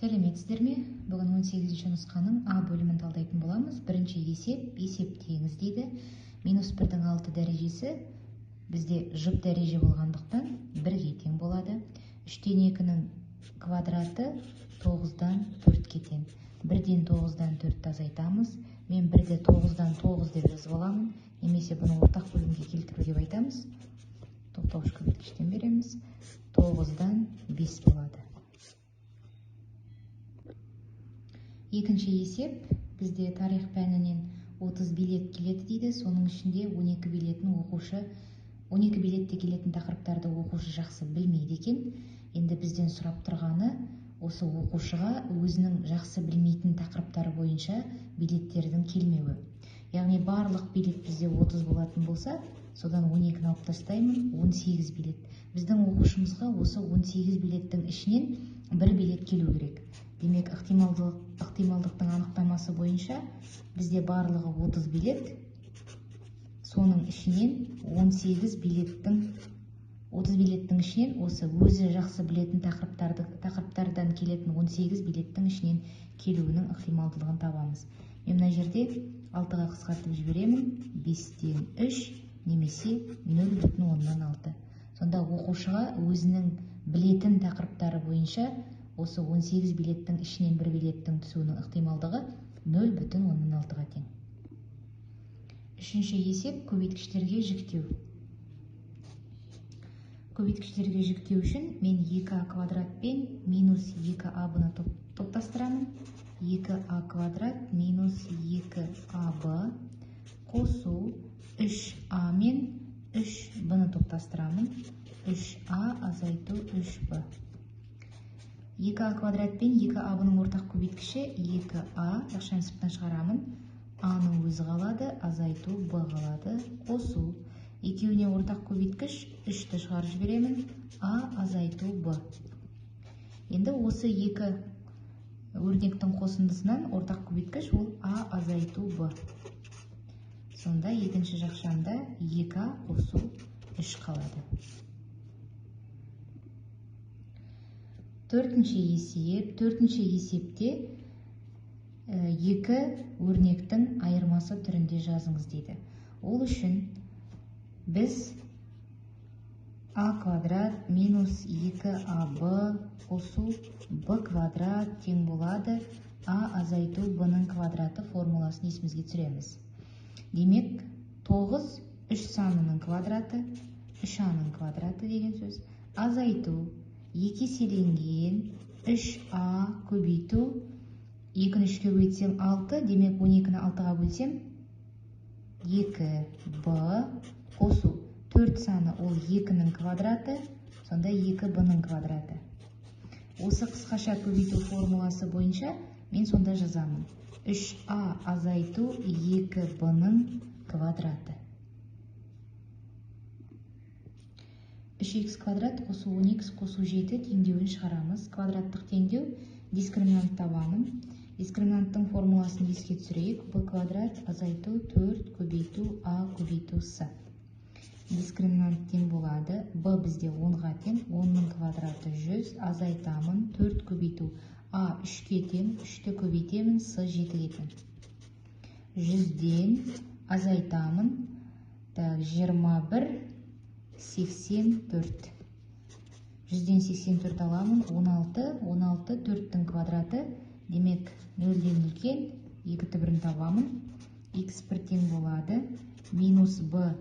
Сәлеметсіздер ме? Бүгін 18-ші нұсқаның А бөлімін талдайтын боламыз. Бірінші есеп теңіз дейді. -1-дің 6 дәрежесі бізде жұп дәреже болғандықтан 1-ге тең болады. 3-тен 2-нің квадраты 9-дан 4-ке тең. 1-ден 9-дан 4-ті азайтамыз. Мен 1-ді 9-дан 9 деп жазып аламын. Немесе бұны ортақ бөлімге келтіру деп айтамыз. Тоқтауыш көбейткіштен береміз. 9-дан 5 болады. Екінші есеп бізде тарих пәнінен 30 билет келеді дейді. Соның ішінде 12 билетте келетін тақырыптарды оқушы жақсы білмейді екен. Енді бізден сұрап тұрғаны осы оқушыға өзінің жақсы білмейтін тақырыптары бойынша билеттердің келмеуі. Яғни барлық билет бізде 30 болатын болса, содан 12-ні алып тастаймын, 18 билет. Біздің оқушымызға осы 18 билеттің ішінен бір билет келу керек. Демек, ықтималдықтың анықтамасы бойынша бізде барлығы 30 билет, соның ішінен 30 билеттің ішінен осы өзі жақсы білетін тақырыптардан келетін 18 билеттің ішінен келуінің ықтималдылығын табамыз. Мен мына жерде 6-ға қысқартып жіберемін, 5-тен 3 немесе 0,6. Сонда оқушыға өзінің білетін тақырыптары бойынша осы 18 билеттің ішінен бір билеттің түсуінің ықтималдығы 0,6-ға тең. Үшінші есеп көбейткіштерге жіктеу. Көбейткіштерге жіктеу үшін мен 2а квадрат пен -2аб-ны топтастырамын. 2а квадрат минус 2аб қосу 3а мен 3б-ны топтастырамын. 3а азайту 3б. 2а квадрат пен 2аб-ның ортақ көбейткіші 2а, жақшаны сырттан шығарамын. А-ның өзі қалады, азайту б қалады, қосу. Екеуіне ортақ көбейткіш 3-ті шығарып жіберемін, а азайту б. Енді осы екі өрнектің қосындысынан ортақ көбейткіш ол а азайту б. Сонда екінші жақшамда 2а қосу 3 қалады. Төртінші есепте екі өрнектің айырмасы түрінде жазыңыз дейді. Ол үшін біз а квадрат минус 2аб қосу б квадрат тең болады а азайту б-ның квадраты формуласын есімізге түсіреміз. Демек, 9 3 санының квадраты, 3а-ның квадраты деген сөз. Азайту 2 еселенген 3а көбейту, 2-ні 3-ке көбейтсем 6, демек 12-ні 6-ға бөлсем 2б қосу 4 саны ол 2-нің квадраты, сонда 2б-ның квадраты. Осы қысқаша көбейту формуласы бойынша мен сонда жазамын. 3а азайту 2б-ның квадраты. 3х квадрат қосу 10х қосу 7 теңдеуін шығарамыз. Квадраттық теңдеу дискриминант табамын. Дискриминанттың формуласын еске түсірейік. б квадрат азайту 4 көбейту а көбейту с. Дискриминант тең болады. б бізде 10-ға тең, 10-ның квадраты 100, азайтамын 4 көбейту а 3-ке тең, 3-ті көбейтемін, с 7-ге тең. 100-ден азайтамын, 21 84. 100-ден 84 аламын, 16 4-тің квадраты, демек 0-ден үлкен 2-1-ін табамын. x1 тең болады, минус б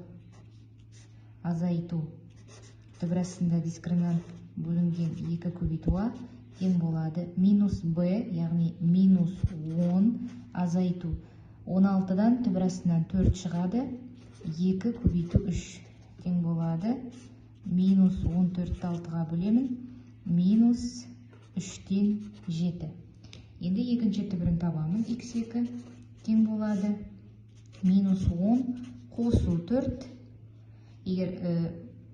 азайту түбірасында дискриминант бөлінген 2 көбейту а тең болады. Минус б, яғни минус 10 азайту 16-дан түбірасынан 4 шығады, 2 көбейту 3 тең болады. Минус 14-ті 6-ға бөлемін, минус 3-тен 7. Енді екінші түбірін табамын, x2 тең болады. Минус 10 қосу 4. Егер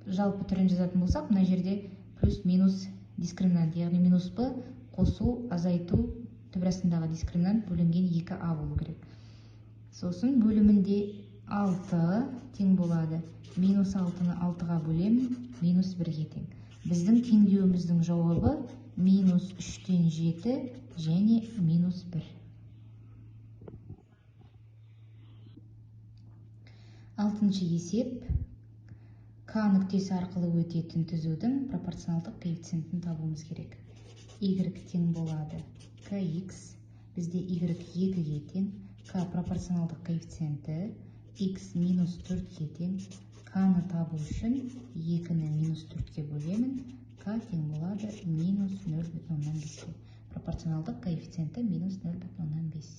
жалпы түрін жазатын болсақ, мына жерде плюс минус дискриминант, яғни минус б қосу азайту түбірасындағы дискриминант бөлінген 2а болу керек. Сосын бөлімінде 6 тең болады. Минус 6-ны 6-ға бөлемін, минус 1-ге тең. Біздің теңдеуіміздің жауабы минус минус 3-тен 7 және минус 1. Алтыншы есеп. К нүктесі арқылы өтетін түзудің пропорционалдық коэффициентін табуымыз керек. Y тең болады kx, бізде y 2-ге тең, k пропорционалдық коэффициенті, x минус 4-ге тең. К-ны табу үшін 2-ні минус 4-ке бөлемін, k тең болады минус 0,5. Пропорционалдық коэффициенті минус 0,5.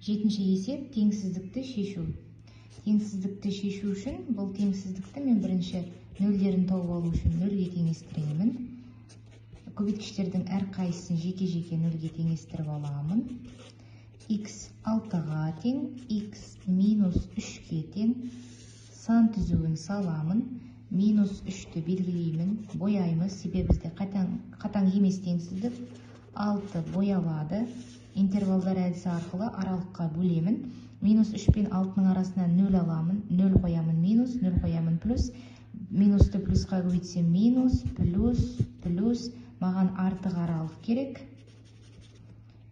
Жетінші есеп теңсіздікті шешу. Теңсіздікті шешу үшін, бұл теңсіздікті мен бірінші нөлдерін тауып алу үшін нөлге теңестіремін. Көбейткіштердің әрқайсысын жеке-жеке нөлге теңестіріп аламын. X 6-ға тең, x минус 3-ге тең. Сан түзуін саламын. Минус 3-ті белгілеймін, бояймыз, себебі бізде қатаң емес теңсіздік. 6 боялады. Интервалдар әдісі арқылы аралыққа бөлемін. Минус 3 пен 6-ның арасынан 0 аламын. 0 қоямын минус, 0 қоямын плюс. Минусты плюсқа көбейтсем минус, плюс. Маған артық аралық керек.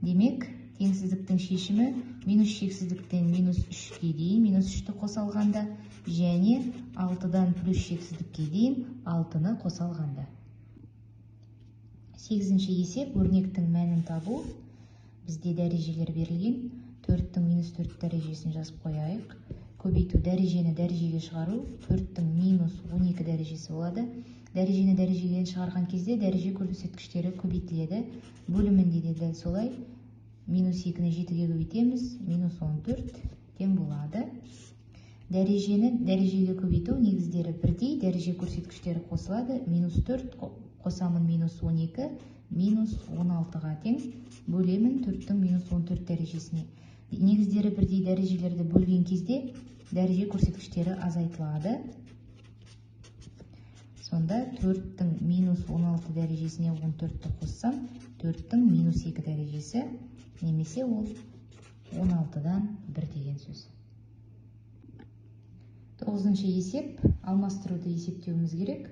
Демек, теңсіздіктің шешімі минус шексіздіктен минус 3-ке дейін, минус 3-ті қоса алғанда, және 6-дан плюс шексіздікке дейін 6-ны қоса алғанда. 8-ші есеп өрнектің мәнін табу. Бізде дәрежелер берілген. 4-тің минус 4 дәрежесін жазып қояйық. Көбейту дәрежені дәрежеге шығару. 4-тің минус 12 дәрежесі болады. Дәрежені дәрежеден шығарған кезде дәреже көрсеткіштері көбейтіледі. Бөлімінде де дәл солай. Минус 2-ні 7-ге көбейтеміз. Минус 14 тең болады. Дәрежені дәрежеге көбейту негіздері бірдей. Дәреже көрсеткіштері қосылады. Минус 4 қосамын минус 12. Минус 16-ға тең. Бөлемін 4-тің минус 14 дәрежесіне. Негіздері бірдей дәрежелерді бөлген кезде дәреже көрсеткіштері азайтылады. Сонда 4-тің минус 16 дәрежесіне 14-ті қоссам, 4-тің минус 2 дәрежесі, немесе ол 16-дан 1 деген сөз. 9-шы есеп, алмастыруды есептеуіміз керек.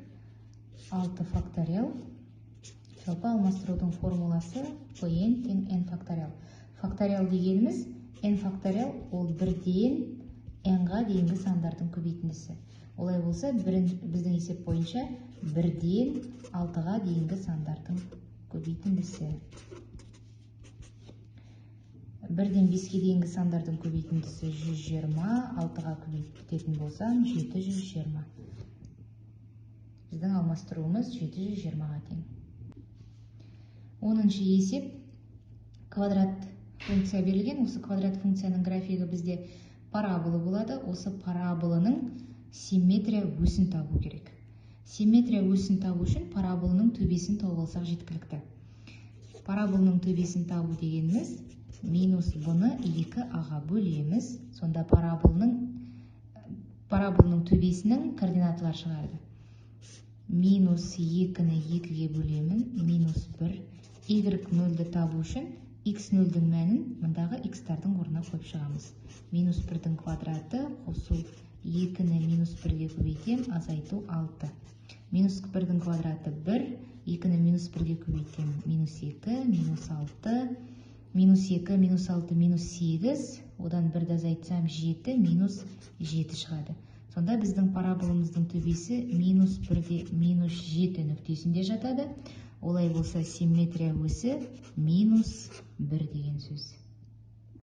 6 факториал. Жалпы алмастырудың формуласы n тең n факториал. Факториал дегеніміз n факториал ол 1-ден n-ға дейінгі сандардың көбейтіндісі. Олай болса, біздің есеп бойынша 1-ден 6-ға дейінгі сандардың көбейтіндісі. 1-ден 5-ге дейінгі сандардың көбейтіндісі 120, 6-ға көбейтетін болсам 720. Біздің алмастыруымыз 720-ға тең. 10-шы есеп квадрат функция берілген. Осы квадрат функцияның графигі бізде парабола болады. Осы параболаның симметрия өсін табу керек. Симметрия өсін табу үшін параболаның төбесін тауып алсақ жеткілікті. Параболаның төбесін табу дегеніміз минус b-ны 2a-ға бөлеміз. Сонда параболаның төбесінің координаталар шығарды. Минус 2-ні 2-ге бөлемін, минус 1. Y0-ді табу үшін x0-дің мәнін мұндағы x-тардың орнына қойып шығамыз. Минус 1-дің квадраты қосу 2-ні минус 1-ге көбейтем, азайту 6. Минус 1-дің квадраты 1, 2-ні минус 1-ге көбейтем, минус 2, минус 6, минус 2, минус 6, минус 8, одан 1-ді азайтсам 7, минус 7 шығады. Сонда біздің параболамыздың төбесі минус 1-де минус 7 нүктесінде жатады. Олай болса, симметрия өсі минус 1 деген сөз.